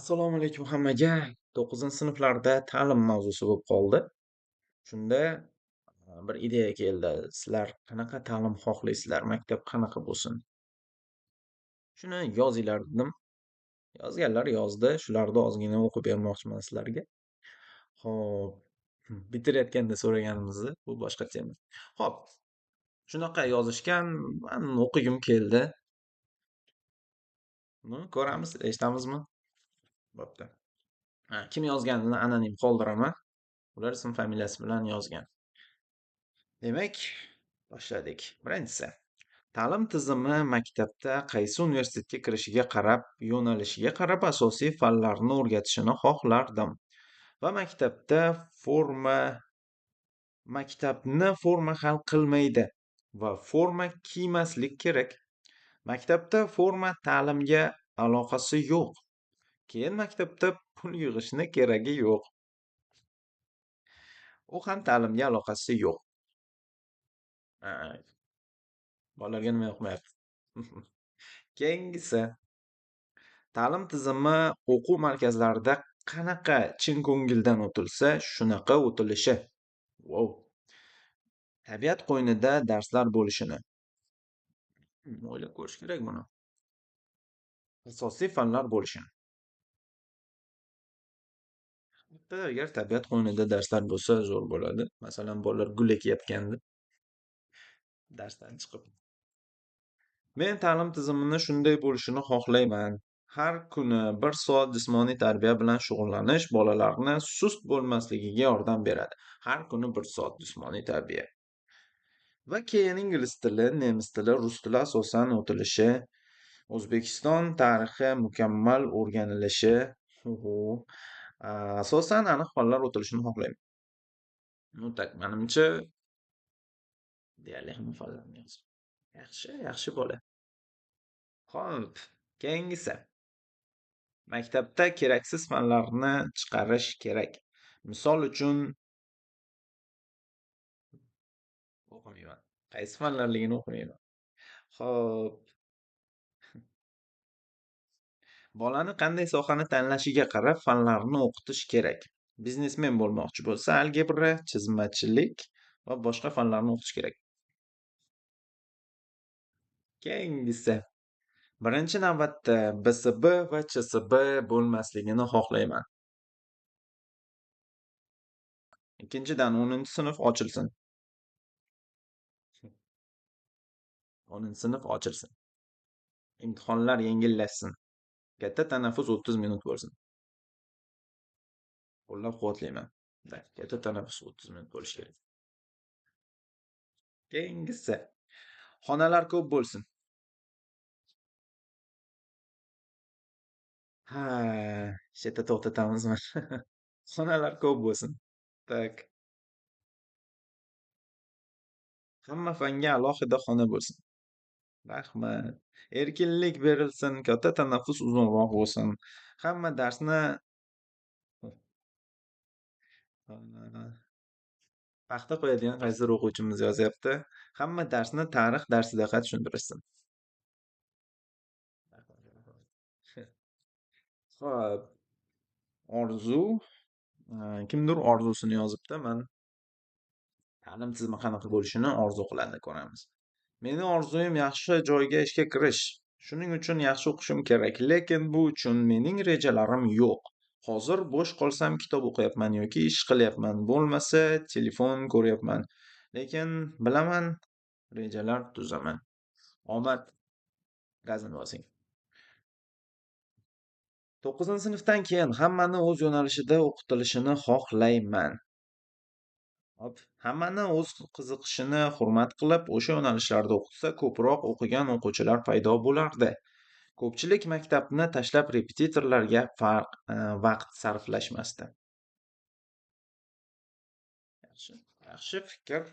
Assalomu alaykum hammaga. 9-sinflarda ta'lim mavzusi bo'lib qoldi. Shunda bir ideya keldi. Sizlar qanaqa ta'lim xohlaysizlar? Maktab qanaqa bo'lsin? Shuni yozinglar dedim. Yozganlar yozdi. Shularni ozgina o'qib bermoqchiman sizlarga. Xo'p, bitirayotganda so'raganimizni bu boshqa tema. Xo'p, shunaqa yozishgan, men o'qigim keldi. Ko'ramiz, eshitamizmi? Bo'pti. Kim yozganini anonim qoldiraman. Ular ism familiyasi bilan yozgan. Demak, boshladik. Birinchisi, ta'lim tizimi maktabda qaysi universitetga kirishiga qarab, yo'nalishiga qarab asosiy fanlarni o'rgatishini xohlardim. Va maktabni forma hal qilmaydi va forma kiymaslik kerak. Maktabda forma ta'limga aloqasi yo'q. Keyin maktabda pul yig'ishni keragi yo'q. U ham ta'limga aloqasi yo'q. Bolalarga nima yoqmayapti? Keyingisi, ta'lim tizimi o'quv markazlarida qanaqa chin ko'ngildan o'tilsa, shunaqa o'tilishi. Wow. Tabiat qo'ynida darslar bo'lishini. O'ylab ko'rish kerak buni. Asosiy fanlar bo'lishini. Agar tabiat qo'ynida darslar bo'lsa, zo'r bo'ladi. Masalan, bolalar gul ekayotganda darsdan chiqib. Men ta'lim tizimini shunday bo'lishini xohlayman. Har kuni 1 soat jismoniy tarbiya bilan shug'ullanish bolalarni sust bo'lmasligiga yordam beradi. Har kuni 1 soat jismoniy tarbiya. Va keyin ingliz tili, nemis tili, rus tili asosan o'tilishi, O'zbekiston tarixi mukammal o'rganilishi, asosan aniq fanlar o'tilishini xohlayman. Tak, menimcha deyarli hamma fanlarni yozdim. Yaxshi bola. Xo'p, keyingisi. Maktabda keraksiz fanlarni chiqarish kerak. Misol uchun o'qimayman. Qaysi fanlarligini o'qimayman. Xo'p. Bolani qanday sohani tanlashiga qarab fanlarni o'qitish kerak. Biznesmen bo'lmoqchi bo'lsa, algebra, chizmachilik va boshqa fanlarni o'qitish kerak. Keyingisi. Birinchi navbatda BSB va CSB bo'lmasligini xohlayman. Ikkinchidan 10-sinf ochilsin. 10-sinf ochilsin. Imtihonlar yengillashsin. Katta tanaffus 30 minut bo'lsin. Qo'llab-quvvatlayman. Katta tanaffus 30 minut bo'lishi kerak. Keyingisi. Xonalar ko'p bo'lsin. Shu yerda to'xtatamizmi? Xonalar ko'p bo'lsin. Tak. Hamma fanga alohida xona bo'lsin. Rahmat. Erkinlik berilsin, katta tanaffus uzunroq bo'lsin. Hamma darsni paxta qo'yadigan qaysidir o'quvchimiz yozyapti. Hamma darsni tarix darsidaqa tushuntirishsin. Xo'p. Orzu. Kimdir orzusini yozibdi. Men ta'lim tizimi qanaqa bo'lishini orzu qiladi, ko'ramiz. Meni orzuyim yaxshi joyga ishga kirish. Shuning uchun yaxshi o'qishim kerak, lekin bu uchun mening rejalarim yo'q. Hozir bo'sh qolsam kitob o'qiyapman yoki ish qilyapman, bo'lmasa telefon ko'ryapman. Lekin bilaman, rejalar tuzaman. Omad gazini bosing. 9-sinfdan keyin hammani o'z yo'nalishida o'qitilishini xohlayman. Hammani o'z qiziqishini hurmat qilib, o'sha yo'nalishlarda o'qitsa, ko'proq o'qigan o'quvchilar paydo bo'lardi. Ko'pchilik maktabni tashlab repetitorlarga vaqt sarflashmasdi. Yaxshi fikr.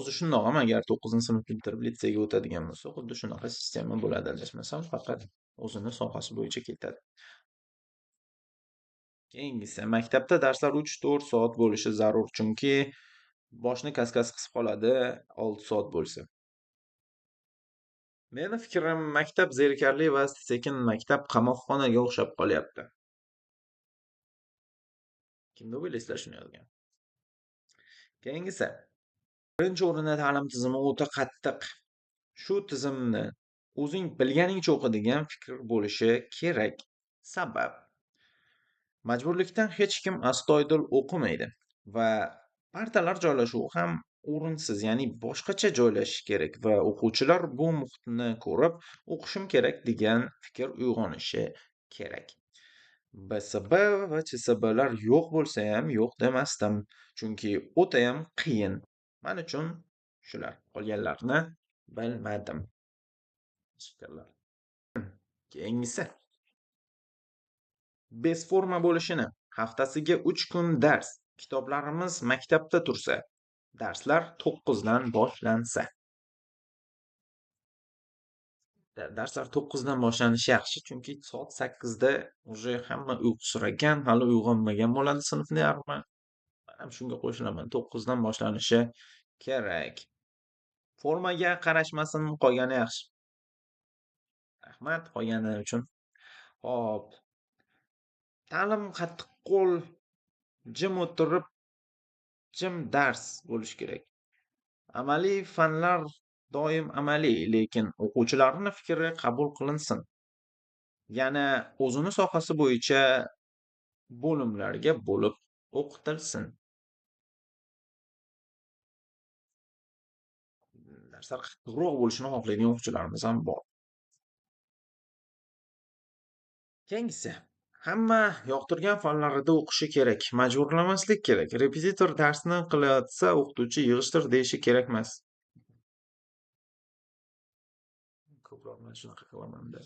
O'zi shundoq ham, agar 9-sinfni bitirib litseyga o'tadigan bo'lsa, xuddi shunaqa sistema bo'ladi, adashmasam, faqat o'zini sohasi bo'yicha ketadi. Keyingisi, maktabda darslar 3-4 soat bo'lishi zarur, chunki boshni kas qisib qoladi 6 soat bo'lsa. Meni fikrim, maktab zerikarli va sekin maktab qamoqxonaga o'xshab qolyapti. Kimni o'ylaysizlar shuni yozgan? Keyingisi. Birinchi o'rinda ta'lim tizimi o'ta qattiq. Shu tizimni o'zing bilganingcha o'qiydigan fikr bo'lishi kerak. Sabab, majburlikdan hech kim astoydil o'qimaydi va partalar joylashuvi ham o'rinsiz, ya'ni boshqacha joylashishi kerak va o'quvchilar bu muhitni ko'rib o'qishim kerak degan fikr uyg'onishi kerak. BSB va CSBlar yo'q bo'lsa ham yo'q demasdim, chunki o'tayam qiyin. Men uchun shular. Qolganlarini bilmadim. Fikrlar. Keyingisi. Bezforma bo'lishini, haftasiga 3 kun dars, kitoblarimiz maktabda tursa, darslar 9 dan boshlansa. Darslar 9 dan boshlanishi yaxshi, chunki soat 8 da уже hamma uyqusiragan, hali uyg'onmagan bo'ladi sinfni yarmi. Men ham shunga qo'shilaman. 9 dan boshlanishi kerak. Formaga qarashmasin, qolgani yaxshi. Rahmat qolgani uchun. Hop. Ta'lim qattiqqo'l, jim o'tirib, jim dars bo'lishi kerak. Amaliy fanlar doim amaliy, lekin o'quvchilarning fikri qabul qilinsin. Yana o'zini sohasi bo'yicha bo'limlarga bo'lib o'qitilsin. Darslar qattiqroq bo'lishini xohlaydigan o'quvchilarimiz ham bor. Keyingisi. Hamma yoqtirgan fanlarida o'qishi kerak. Majburlamaslik kerak. Repetitor darsni qilayotsa, o'qituvchi yig'ishtir deyishi kerak emas. Ko'proq men shunaqa qilaman-da.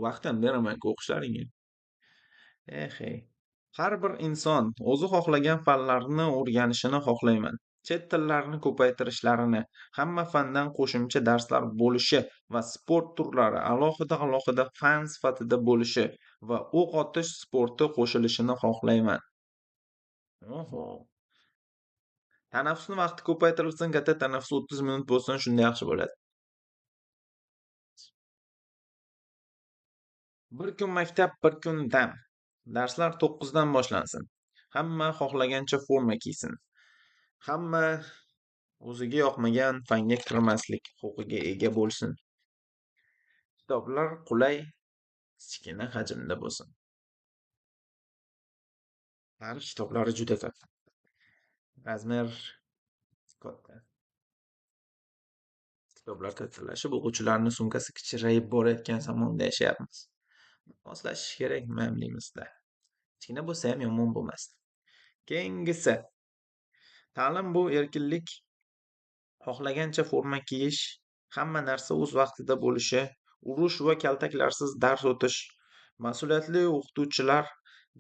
Vaqt ham beraman-ku o'qishlaringga. Har bir inson o'zi xohlagan fanlarni o'rganishini xohlayman. Chet tillarini ko'paytirishlarini, hamma fandan qo'shimcha darslar bo'lishi va sport turlari alohida fan sifatida bo'lishi va o'q otish sporti qo'shilishini xohlayman. Oho. Tanaffusni vaqti ko'paytirilsin, katta tanaffus 30 minut bo'lsin, shunda yaxshi bo'ladi. Bir kun maktab, bir kun dam. Darslar 9 dan boshlansin. Hamma xohlagancha forma kiysin. Hamma o'ziga yoqmagan fanga kirmaslik huquqiga ega bo'lsin. Kitoblar qulay, kichkina hajmda bo'lsin. Tarix kitoblari juda katta. Razmer katta. Kitoblar kattalashib, o'quvchilarning sumkasi kichrayib borayotgan zamonda yashayapmiz. Moslashish kerak mamlimizda. Kichkina bo'lsa ham yomon bo'lmasdi. Keyingisi. Ta'lim bu erkinlik, xohlagancha forma kiyish, hamma narsa o'z vaqtida bo'lishi, urush va kaltaklarsiz dars o'tish, mas'uliyatli o'qituvchilar,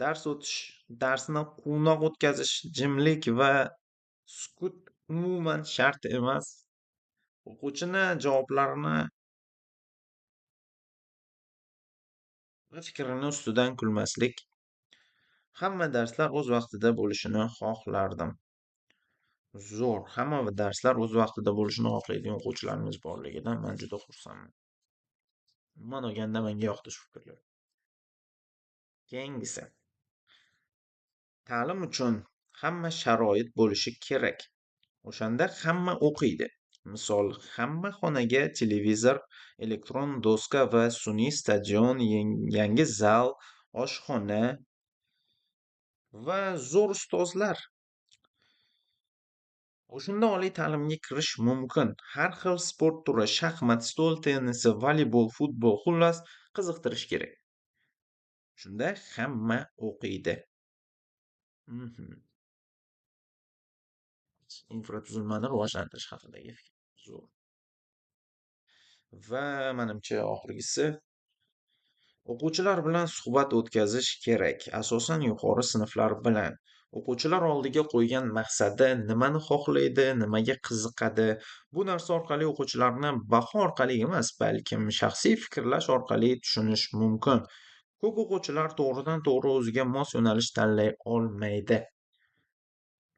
dars o'tish, darsni quvnoq o'tkazish, jimlik va sukut umuman shart emas. O'quvchini javoblarini va fikrini ustidan kulmaslik. Hamma darslar o'z vaqtida bo'lishini xohlardim. Zo'r. Hamma darslar o'z vaqtida bo'lishini xohlaydigan o'quvchilarimiz borligidan men juda xursandman. Umuman olganda menga yoqdi shu fikrlar. Keyingisi. Ta'lim uchun hamma sharoit bo'lishi kerak. O'shanda hamma o'qiydi. Misol, hamma xonaga televizor, elektron doska va sun'iy stadion, yangi zal, oshxona va zo'r ustozlar. O'shanda oliy ta'limga kirish mumkin. Har xil sport turi, shaxmat, stol tennisi, voleybol, futbol, xullas qiziqtirish kerak. Shunda hamma o'qiydi. Infratuzilmani rivojlantirish haqidagi fikr. Zo'r. Va menimcha oxirgisi, o'quvchilar bilan suhbat o'tkazish kerak, asosan yuqori sinflar bilan. O'quvchilar oldiga qo'ygan maqsadi, nimani xohlaydi, nimaga qiziqadi. Bu narsa orqali o'quvchilarni baho orqali emas, balkim shaxsiy fikrlash orqali tushunish mumkin. Ko'p o'quvchilar to'g'ridan to'g'ri o'ziga mos yo'nalish tanlay olmaydi.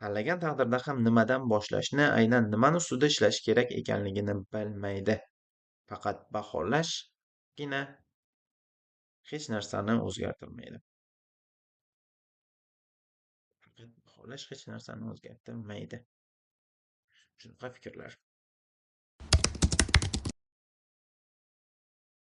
Tanlagan taqdirda ham nimadan boshlashni, aynan nimani ustida ishlash kerak ekanligini bilmaydi. Faqat baholashgina hech narsani o'zgartirmaydi. Faqat baholash hech narsani o'zgartirmaydi. Shunaqa fikrlar.